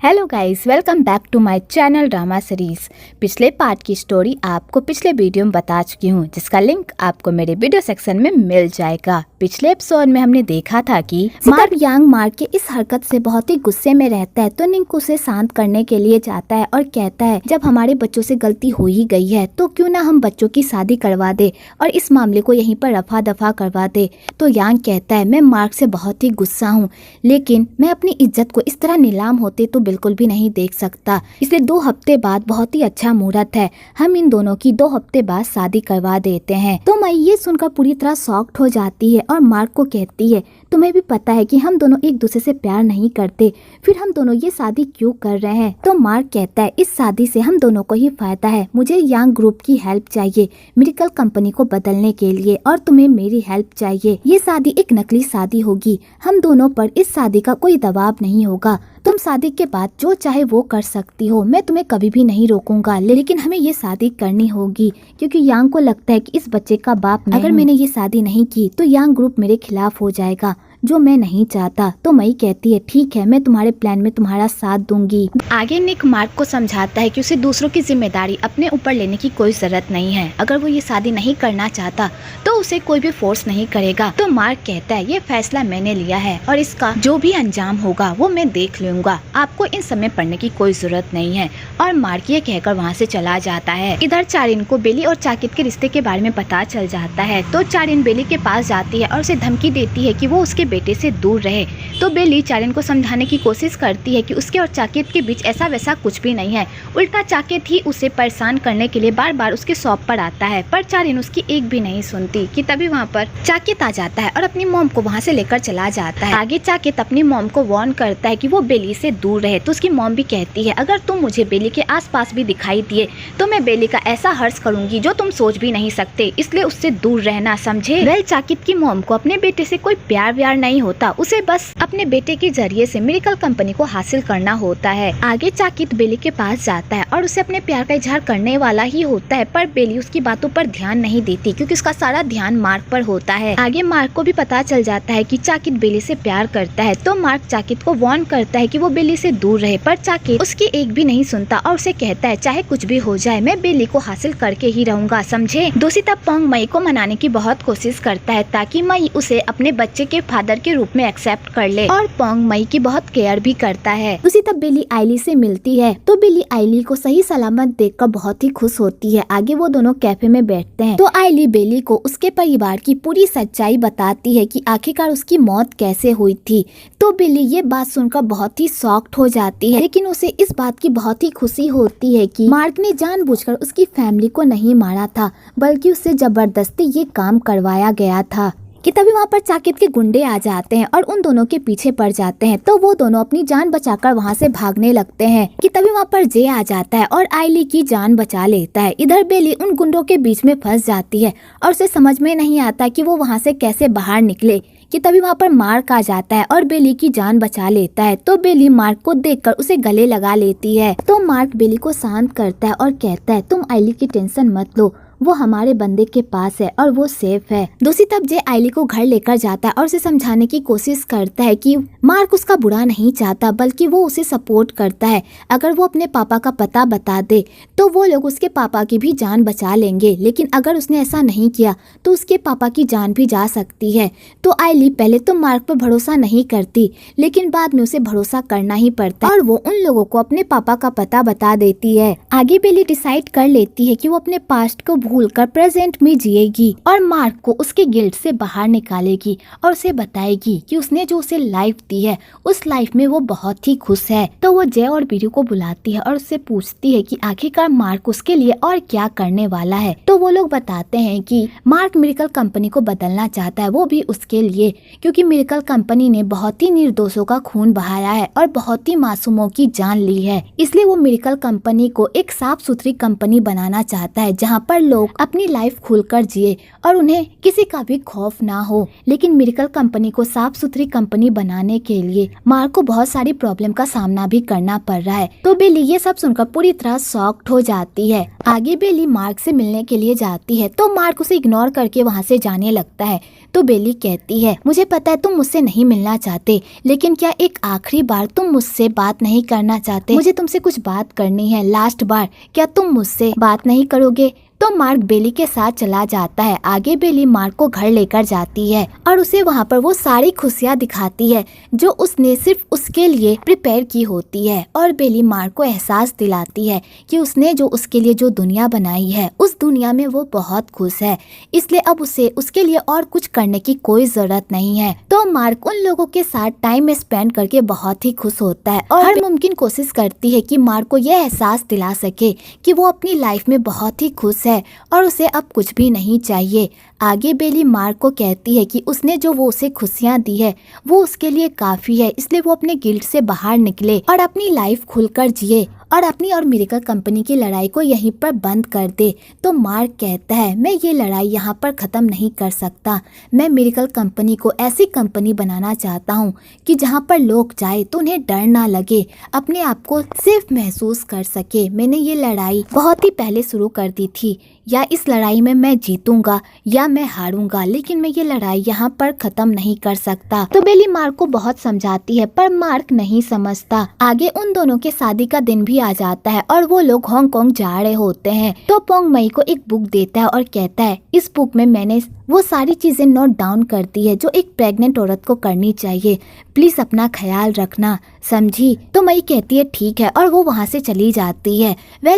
Hello guys, welcome back to my channel drama series. पिछले part की story आपको पिछले वीडियो में बता चुकी हूँ, जिसका लिंक आपको मेरे वीडियो सेक्शन में मिल जाएगा। पिछले एपिसोड में हमने देखा था कि मार्क यांग मार्क के इस हरकत से बहुत ही गुस्से में रहता है, तो निंग उसे शांत करने के लिए जाता है और कहता है जब हमारे बच्चों से गलती हो ही गई है तो क्यों ना हम बच्चों की शादी करवा दे और इस मामले को यहीं पर रफा दफा करवा दे। तो यांग कहता है मैं मार्क से बहुत ही गुस्सा हूँ, लेकिन मैं अपनी इज्जत को इस तरह नीलाम होते तो बिल्कुल भी नहीं देख सकता। इसलिए 2 हफ्ते बाद बहुत ही अच्छा मुहूर्त है, हम इन दोनों की 2 हफ्ते बाद शादी करवा देते हैं। तो मैं ये सुनकर पूरी तरह शॉक्ड हो जाती है और मार्क को कहती है तुम्हें भी पता है कि हम दोनों एक दूसरे से प्यार नहीं करते, फिर हम दोनों ये शादी क्यों कर रहे हैं। तो मार्क कहता है इस शादी से हम दोनों को ही फायदा है, मुझे यांग ग्रुप की हेल्प चाहिए मेडिकल कंपनी को बदलने के लिए और तुम्हें मेरी हेल्प चाहिए। ये शादी एक नकली शादी होगी, हम दोनों पर इस शादी का कोई दबाव नहीं होगा, तुम शादी के बाद जो चाहे वो कर सकती हो, मैं तुम्हें कभी भी नहीं रोकूंगा, लेकिन हमें ये शादी करनी होगी क्योंकि यांग को लगता है कि इस बच्चे का बाप अगर मैंने ये शादी नहीं की तो यांग ग्रुप मेरे खिलाफ हो जाएगा, जो मैं नहीं चाहता। तो मई कहती है ठीक है, मैं तुम्हारे प्लान में तुम्हारा साथ दूंगी। आगे निक मार्क को समझाता है कि उसे दूसरों की जिम्मेदारी अपने ऊपर लेने की कोई जरूरत नहीं है, अगर वो ये शादी नहीं करना चाहता तो उसे कोई भी फोर्स नहीं करेगा। तो मार्क कहता है ये फैसला मैंने लिया है और इसका जो भी अंजाम होगा वो मैं देख लूंगा, आपको इन समय पढ़ने की कोई जरूरत नहीं है। और मार्क ये कहकर वहाँ से चला जाता है। इधर चारिन को बेली और चाकित के रिश्ते के बारे में पता चल जाता है, तो चारिन बेली के पास जाती है और उसे धमकी देती है कि वो उसके बेटे से दूर रहे। तो बेली चारिन को समझाने की कोशिश करती है कि उसके और चाकित के बीच ऐसा वैसा कुछ भी नहीं है, उल्टा चाकित ही उसे परेशान करने के लिए बार बार उसके शॉप पर आता है, पर चारिन उसकी एक भी नहीं सुनती। कि तभी वहाँ पर चाकित आ जाता है और अपनी मॉम को वहाँ से लेकर चला जाता है। आगे चाकित अपनी मॉम को वार्न करता है कि वो बेली से दूर रहे, तो उसकी मॉम भी कहती है अगर तुम मुझे बेली के आसपास भी दिखाई दिए तो मैं बेली का ऐसा हर्ष करूंगी जो तुम सोच भी नहीं सकते, इसलिए उससे दूर रहना, समझे। वेल चाकित की मॉम को अपने बेटे से कोई प्यार व्यार नहीं होता, उसे बस अपने बेटे के जरिए से मेडिकल कंपनी को हासिल करना होता है। आगे चाकित बेली के पास जाता है और उसे अपने प्यार का इजहार करने वाला ही होता है, पर बेली उसकी बातों पर ध्यान नहीं देती क्योंकि उसका सारा ध्यान मार्क पर होता है। आगे मार्क को भी पता चल जाता है कि चाकित बेली से प्यार करता है, तो मार्क चाकित को वार्न करता है कि वो बेली से दूर रहे, पर चाकित उसकी एक भी नहीं सुनता और उसे कहता है चाहे कुछ भी हो जाए मैं बेली को हासिल करके ही रहूंगा, समझे। दूसरी तरफ पोंग मई को मनाने की बहुत कोशिश करता है ताकि मई उसे अपने बच्चे के फादर के रूप में एक्सेप्ट कर ले, और पोंग मई की बहुत केयर भी करता है। दूसरी तरफ बेली आइली से मिलती है, तो बेली आइली को सही सलामत देखकर बहुत ही खुश होती है। आगे वो दोनों कैफे में बैठते हैं, तो आइली बेली को उसके परिवार की पूरी सच्चाई बताती है कि आखिरकार उसकी मौत कैसे हुई थी। तो बेली ये बात सुनकर बहुत ही शॉक्ड हो जाती है, लेकिन उसे इस बात की बहुत ही खुशी होती है कि मार्क ने जानबूझकर उसकी फैमिली को नहीं मारा था, बल्कि उससे जबरदस्ती ये काम करवाया गया था। कि तभी वहाँ पर चाकित के गुंडे आ जाते हैं और उन दोनों के पीछे पड़ जाते हैं, तो वो दोनों अपनी जान बचाकर वहाँ से भागने लगते हैं। कि तभी वहाँ पर जे आ जाता है और आइली की जान बचा लेता है। इधर बेली उन गुंडों के बीच में फंस जाती है और उसे समझ में नहीं आता कि वो वहाँ से कैसे बाहर निकले। कि तभी वहाँ पर मार्क आ जाता है और बेली की जान बचा लेता है, तो बेली मार्क को देखकर उसे गले लगा लेती है। तो मार्क बेली को शांत करता है और कहता है तुम आइली की टेंशन मत लो, वो हमारे बंदे के पास है और वो सेफ है। दूसरी तरफ जे आइली को घर लेकर जाता है और उसे समझाने की कोशिश करता है कि मार्क उसका बुरा नहीं चाहता, बल्कि वो उसे सपोर्ट करता है। अगर वो अपने पापा का पता बता दे तो वो लोग उसके पापा की भी जान बचा लेंगे, लेकिन अगर उसने ऐसा नहीं किया तो उसके पापा की जान भी जा सकती है। तो आइली पहले तो मार्क पर भरोसा नहीं करती, लेकिन बाद में उसे भरोसा करना ही पड़ता है और वो उन लोगों को अपने पापा का पता बता देती है। आगे बेली डिसाइड कर लेती है कि वो अपने पास्ट को भूलकर प्रेजेंट में जिएगी और मार्क को उसके गिल्ट से बाहर निकालेगी और उसे बताएगी कि उसने जो उसे लाइफ दी है उस लाइफ में वो बहुत ही खुश है। तो वो जय और बीरू को बुलाती है और उससे पूछती है कि आखिरकार मार्क उसके लिए और क्या करने वाला है। तो वो लोग बताते हैं कि मार्क मेडिकल कंपनी को बदलना चाहता है, वो भी उसके लिए, क्योंकि मेडिकल कंपनी ने बहुत ही निर्दोषों का खून बहाया है और बहुत ही मासूमों की जान ली है, इसलिए वो मेडिकल कंपनी को एक साफ सुथरी कंपनी बनाना चाहता है जहाँ पर लोग अपनी लाइफ खुलकर जिए और उन्हें किसी का भी खौफ ना हो। लेकिन मिरेकल कंपनी को साफ सुथरी कंपनी बनाने के लिए मार्क को बहुत सारी प्रॉब्लम का सामना भी करना पड़ रहा है। तो बेली ये सब सुनकर पूरी तरह शॉक्ड हो जाती है। आगे बेली मार्क से मिलने के लिए जाती है तो मार्क उसे इग्नोर करके वहाँ से जाने लगता है। तो बेली कहती है, मुझे पता है तुम मुझसे नहीं मिलना चाहते, लेकिन क्या एक आखिरी बार तुम मुझसे बात नहीं करना चाहते? मुझे तुमसे कुछ बात करनी है, लास्ट बार, क्या तुम मुझसे बात नहीं करोगे? तो मार्क बेली के साथ चला जाता है। आगे बेली मार्क को घर लेकर जाती है और उसे वहाँ पर वो सारी खुशियाँ दिखाती है जो उसने सिर्फ उसके लिए प्रिपेयर की होती है। और बेली मार्क को एहसास दिलाती है कि उसने जो उसके लिए जो दुनिया बनाई है उस दुनिया में वो बहुत खुश है, इसलिए अब उसे उसके लिए और कुछ करने की कोई जरूरत नहीं है। तो मार्क उन लोगों के साथ टाइम स्पेंड करके बहुत ही खुश होता है और हर मुमकिन कोशिश करती है कि मार्क को यह एहसास दिला सके कि वो अपनी लाइफ में बहुत ही खुश है और उसे अब कुछ भी नहीं चाहिए। आगे बेली मार्क को कहती है कि उसने जो वो उसे खुशियाँ दी है वो उसके लिए काफी है, इसलिए वो अपने गिल्ट से बाहर निकले और अपनी लाइफ खुलकर जिए और अपनी और मिरेकल कंपनी की लड़ाई को यहीं पर बंद कर दे। तो मार्क कहता है, मैं ये लड़ाई यहाँ पर ख़त्म नहीं कर सकता। मैं मिरेकल कंपनी को ऐसी कंपनी बनाना चाहता हूँ कि जहाँ पर लोग जाए तो उन्हें डर ना लगे, अपने आप को सेफ महसूस कर सके। मैंने ये लड़ाई बहुत ही पहले शुरू कर दी थी, या इस लड़ाई में मैं जीतूंगा या मैं हारूंगा, लेकिन मैं ये लड़ाई यहाँ पर ख़त्म नहीं कर सकता। तो बेली मार्क को बहुत समझाती है पर मार्क नहीं समझता। आगे उन दोनों के शादी का दिन भी आ जाता है और वो लोग हांगकांग जा रहे होते हैं। तो पोंग मई को एक बुक देता है और कहता है, इस बुक में मैंने वो सारी चीजें नोट डाउन कर दी है जो एक प्रेग्नेंट औरत को करनी चाहिए, प्लीज अपना ख्याल रखना, समझी? तो मई कहती है ठीक है और वो वहाँ से चली जाती है।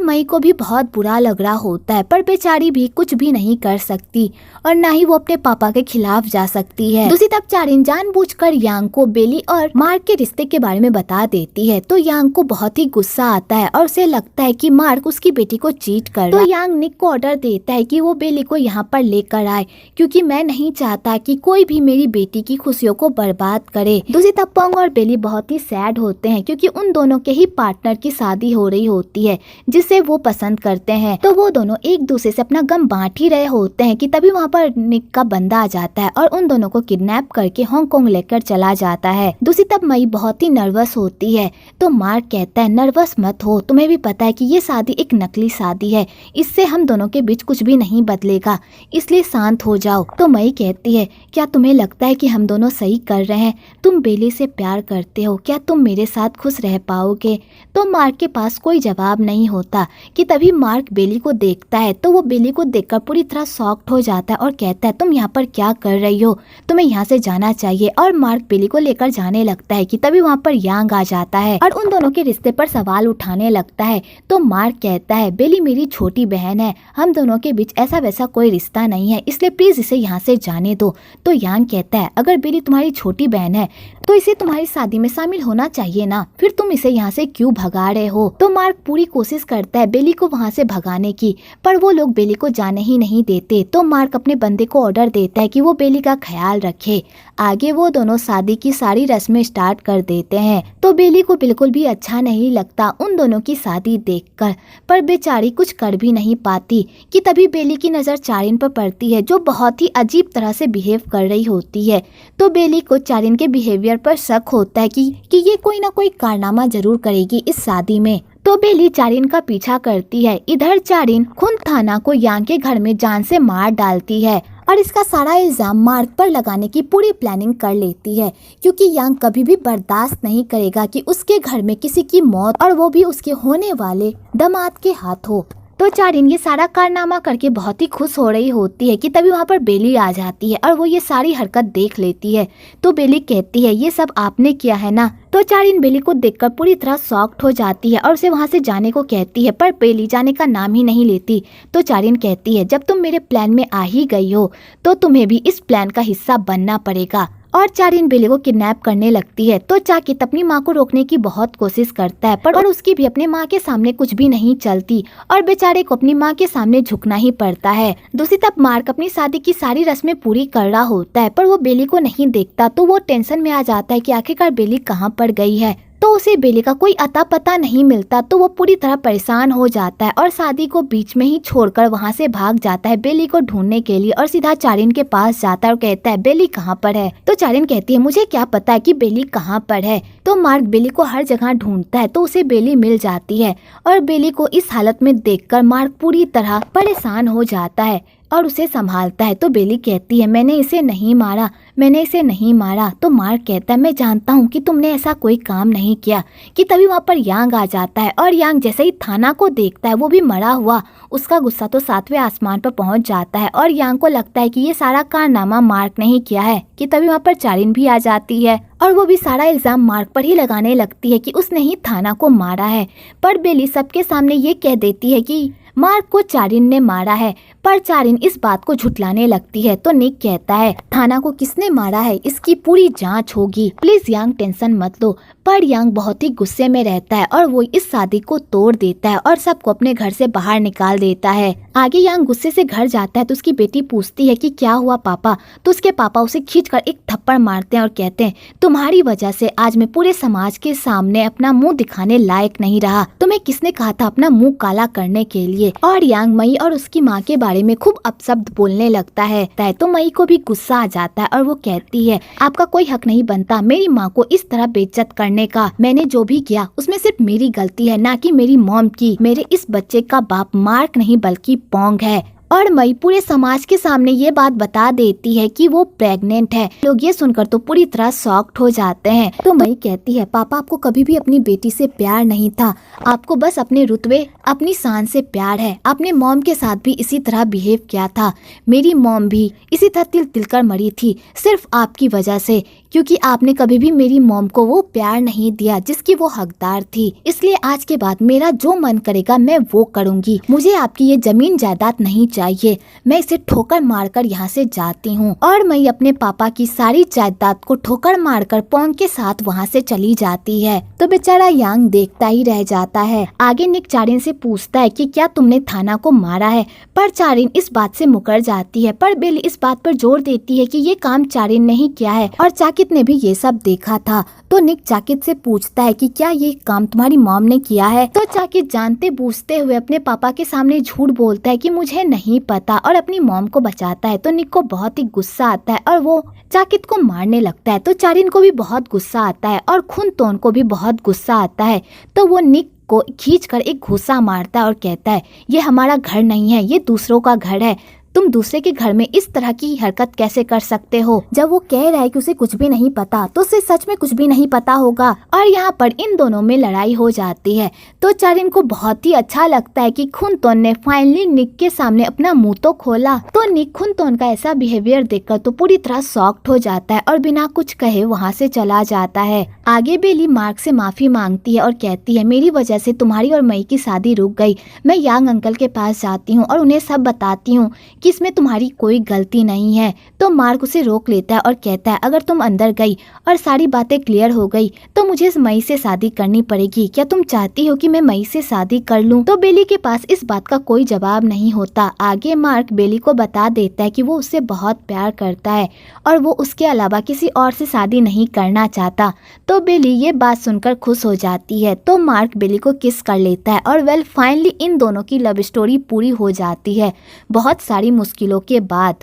मई को भी बहुत बुरा लग रहा होता है पर बेचारी भी कुछ भी नहीं कर सकती और ना ही वो अपने पापा के खिलाफ जा सकती है। दूसरी तरफ चारिन जानबूझकर यांग को बेली और मार्क के रिश्ते के बारे में बता देती है। तो यांग को बहुत ही गुस्सा आता है और उसे लगता है कि मार्क उसकी बेटी को चीट कर रहा है। तो यांग निक को ऑर्डर देता है कि वो बेली को यहाँ पर लेकर आए, क्योंकि मैं नहीं चाहता कि कोई भी मेरी बेटी की खुशियों को बर्बाद करे। दूसरी तरफ पोंग और बेली बहुत ही सैड होते हैं क्योंकि उन दोनों के ही पार्टनर की शादी हो रही होती है जिसे वो पसंद करते हैं। तो वो दोनों एक दूसरे से अपना गम बांट ही रहे होते हैं कि तभी वहाँ पर निक का बंदा आ जाता है और उन दोनों को किडनैप करके हांगकांग लेकर चला जाता है। दूसरी तरफ मई बहुत ही नर्वस होती है। तो मार्क कहता है, नर्वस मत हो, तुम्हें भी पता है कि ये शादी एक नकली शादी है, इससे हम दोनों के बीच कुछ भी नहीं बदलेगा, इसलिए शांत हो जाओ। तो मई कहती है, क्या तुम्हें लगता है कि हम दोनों सही कर रहे हैं? तुम बेली से प्यार करते हो, क्या तुम मेरे साथ खुश रह पाओगे? तो मार्क के पास कोई जवाब नहीं होता कि तभी मार्क बेली को देखता है। तो वो बेली को देखकर पूरी तरह शॉक्ड हो जाता है और कहता है, तुम यहाँ पर क्या कर रही हो? तुम्हें यहाँ से जाना चाहिए। और मार्क बेली को लेकर जाने लगता है कि तभी वहाँ पर यांग आ जाता है और उन दोनों के रिश्ते पर सवाल उठाने लगता है। तो मार्क कहता है, बेली मेरी छोटी बहन है, हम दोनों के बीच ऐसा वैसा कोई रिश्ता नहीं है, इसलिए प्लीज इसे यहाँ से जाने दो। तो यांग कहता है, अगर बेली तुम्हारी छोटी बहन है तो इसे तुम्हारी शादी में शामिल होना चाहिए ना, फिर तुम इसे यहाँ से क्यों भगा रहे हो? तो मार्क पूरी कोशिश करता है बेली को वहाँ से भगाने की, पर वो लोग बेली को जाने ही नहीं देते। तो मार्क अपने बंदे को ऑर्डर देता है कि वो बेली का ख्याल रखे। आगे वो दोनों शादी की सारी रस्में स्टार्ट कर देते हैं। तो बेली को बिल्कुल भी अच्छा नहीं लगता उन दोनों की शादी देखकर, पर बेचारी कुछ कर भी नहीं पाती कि तभी बेली की नजर चारिन पर पड़ती है जो बहुत ही अजीब तरह से बिहेव कर रही होती है। तो बेली को चारिन के बिहेवियर पर शक होता है कि ये कोई ना कोई कारनामा जरूर करेगी इस शादी में। तो बेली चारिन का पीछा करती है। इधर चारिन खुन थाना को यांग के घर में जान से मार डालती है और इसका सारा इल्जाम मार्क पर लगाने की पूरी प्लानिंग कर लेती है, क्योंकि यांग कभी भी बर्दाश्त नहीं करेगा कि उसके घर में किसी की मौत, और वो भी उसके होने वाले दामाद के हाथों। तो चारिन ये सारा कारनामा करके बहुत ही खुश हो रही होती है कि तभी वहाँ पर बेली आ जाती है और वो ये सारी हरकत देख लेती है। तो बेली कहती है, ये सब आपने किया है ना? तो चारिन बेली को देखकर पूरी तरह शॉक्ड हो जाती है और उसे वहाँ से जाने को कहती है, पर बेली जाने का नाम ही नहीं लेती। तो चारिन कहती है, जब तुम मेरे प्लान में आ ही गई हो तो तुम्हें भी इस प्लान का हिस्सा बनना पड़ेगा। और चारिन बेली को किडनैप करने लगती है। तो चाकित अपनी माँ को रोकने की बहुत कोशिश करता है, पर उसकी भी अपने माँ के सामने कुछ भी नहीं चलती और बेचारे को अपनी माँ के सामने झुकना ही पड़ता है। दूसरी तरफ मार्क अपनी शादी की सारी रस्में पूरी कर रहा होता है, पर वो बेली को नहीं देखता। तो वो टेंशन में आ जाता है कि आखिरकार बेली कहाँ पर गई है। तो उसे बेली का कोई अता पता नहीं मिलता, तो वो पूरी तरह परेशान हो जाता है और शादी को बीच में ही छोड़कर वहाँ से भाग जाता है बेली को ढूंढने के लिए और सीधा चारिन के पास जाता है और कहता है बेली कहाँ पर है। तो चारिन कहती है मुझे क्या पता है कि बेली कहाँ पर है। तो मार्क बेली को हर जगह ढूंढता है तो उसे बेली मिल जाती है और बेली को इस हालत में देखकर मार्क पूरी तरह परेशान हो जाता है और उसे संभालता है। तो बेली कहती है मैंने इसे नहीं मारा, मैंने इसे नहीं मारा। तो मार्क कहता है मैं जानता हूँ कि तुमने ऐसा कोई काम नहीं किया। कि तभी वहाँ पर यांग आ जाता है और यांग जैसे ही थाना को देखता है वो भी मरा हुआ, उसका गुस्सा तो 7वें आसमान पर पहुँच जाता है और यांग को लगता है कि ये सारा कारनामा मार्क ने ही किया है। कि तभी वहाँ पर चारिन भी आ जाती है और वो भी सारा इल्जाम मार्क पर ही लगाने लगती है कि उसने ही थाना को मारा है। पर बेली सबके सामने ये कह देती है कि मार्क को चारिन ने मारा है, पर चारिन इस बात को झुठलाने लगती है। तो निक कहता है थाना को किसने मारा है इसकी पूरी जांच होगी, प्लीज यांग टेंशन मत लो। पर यांग बहुत ही गुस्से में रहता है और वो इस शादी को तोड़ देता है और सबको अपने घर से बाहर निकाल देता है। आगे यांग गुस्से से घर जाता है तो उसकी बेटी पूछती है कि क्या हुआ पापा। तो उसके पापा उसे खींचकर एक थप्पड़ मारते हैं और कहते हैं तुम्हारी वजह से आज मैं पूरे समाज के सामने अपना मुंह दिखाने लायक नहीं रहा, तुम्हें किसने कहा था अपना मुंह काला करने के लिए। और यांग मई और उसकी माँ के बारे में खूब अपशब्द बोलने लगता है। तो मई को भी गुस्सा आ जाता है और वो कहती है आपका कोई हक नहीं बनता मेरी माँ को इस तरह बेइज्जत करने का। मैंने जो भी किया उसमें सिर्फ मेरी गलती है, ना कि मेरी मॉम की। मेरे इस बच्चे का बाप मार्क नहीं बल्कि पोंग है। और मई पूरे समाज के सामने ये बात बता देती है कि वो प्रेग्नेंट है। लोग ये सुनकर तो पूरी तरह शॉक्ड हो जाते हैं। तो मई कहती है पापा आपको कभी भी अपनी बेटी से प्यार नहीं था, आपको बस अपने रुतबे अपनी शान से प्यार है। आपने मॉम के साथ भी इसी तरह बिहेव किया था, मेरी मॉम भी इसी तरह तिल तिल कर मरी थी सिर्फ आपकी वजह से, क्योंकि आपने कभी भी मेरी मॉम को वो प्यार नहीं दिया जिसकी वो हकदार थी। इसलिए आज के बाद मेरा जो मन करेगा मैं वो करूँगी। मुझे आपकी ये जमीन जायदाद नहीं चाहिए, मैं इसे ठोकर मारकर यहाँ से जाती हूँ। और मैं अपने पापा की सारी जायदाद को ठोकर मारकर पोंग के साथ वहाँ से चली जाती है। तो बेचारा यांग देखता ही रह जाता है। आगे निक चारिन से पूछता है कि क्या तुमने थाना को मारा है, पर चारिन इस बात से मुकर जाती है। पर बेली इस बात पर जोर देती है कि ये काम चारिन ने ही किया है और चाकित ने भी ये सब देखा था। तो निक चाकित से पूछता है कि क्या ये काम तुम्हारी मॉम ने किया है। तो चाकित जानते बूझते हुए अपने पापा के सामने झूठ बोलता है कि मुझे नहीं पता और अपनी मॉम को बचाता है। तो निक को बहुत ही गुस्सा आता है और वो चाकित को मारने लगता है। तो चारिन को भी बहुत गुस्सा आता है और खुनतोन को भी बहुत गुस्सा आता है। तो वो निक को खींचकर एक घूंसा मारता है और कहता है ये हमारा घर नहीं है, ये दूसरों का घर है, तुम दूसरे के घर में इस तरह की हरकत कैसे कर सकते हो। जब वो कह रहा है कि उसे कुछ भी नहीं पता तो उसे सच में कुछ भी नहीं पता होगा। और यहाँ पर इन दोनों में लड़ाई हो जाती है। तो चारिन को बहुत ही अच्छा लगता है कि खुनतोन ने फाइनली निक के सामने अपना मुंह तो खोला। तो निक खुनतोन का ऐसा बिहेवियर देखकर तो पूरी तरह शॉक्ड हो जाता है और बिना कुछ कहे वहाँ से चला जाता है। आगे बेली मार्क से माफी मांगती है और कहती है मेरी वजह से तुम्हारी और मई की शादी रुक गई। मैं यांग अंकल के पास जाती हूँ और उन्हें सब बताती हूँ कि इसमें तुम्हारी कोई गलती नहीं है। तो मार्क उसे रोक लेता है और कहता है अगर तुम अंदर गई और सारी बातें क्लियर हो गई तो मुझे मई से शादी करनी पड़ेगी। क्या तुम चाहती हो कि मैं मई से शादी कर लूं? तो बेली के पास इस बात का कोई जवाब नहीं होता। आगे मार्क बेली को बता देता है कि वो उससे बहुत प्यार करता है और वो उसके अलावा किसी और से शादी नहीं करना चाहता। तो बेली ये बात सुनकर खुश हो जाती है। तो मार्क बेली को किस कर लेता है और फाइनली इन दोनों की लव स्टोरी पूरी हो जाती है बहुत सारी मुश्किलों के बाद।